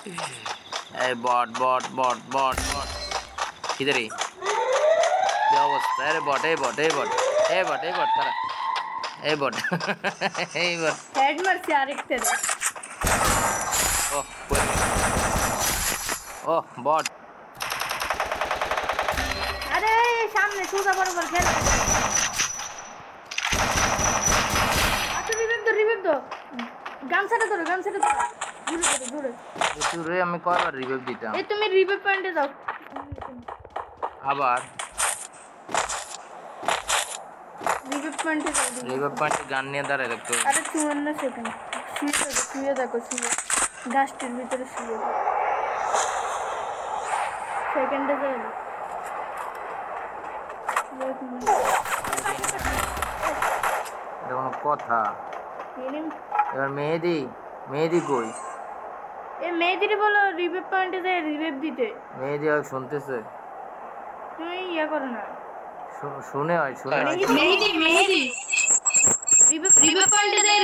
এই বট বট বট বট বট কিদারে কি অবস্থা? আরে বট এই বট এই বট এই বট এই বট তারা এই বট এই বট হেড মারছি আরেকটা ও ও বট আরে সামনে সোজা বরাবর খেল আচ্ছা রিভাইভ দো গামছাটা ধরো দূরে দূরে আমি কয়বার রিভাইভ দিতাম এই তুমি রিভাইভ পয়েন্টে যাও আবার রিভাইভ পয়েন্টে যাও রিভাইভ পয়েন্টে গান নিয়ে দাঁড়ায় রাখতো আরে 54 সেকেন্ড শুয়ে দেখো গাছটির ভিতরে শুয়ে সেকেন্ডে যাও এটা কোনো কথা এবার মেহেদি কই এ মেয়েদের বলো রিভাইভ পয়েন্টে যায় রিভাইভ দিতে মেহেদি আর শুনতেছে তুমি ইয়া করো না শুনে হয় মেহেদি রিভাইভ পয়েন্টে যায়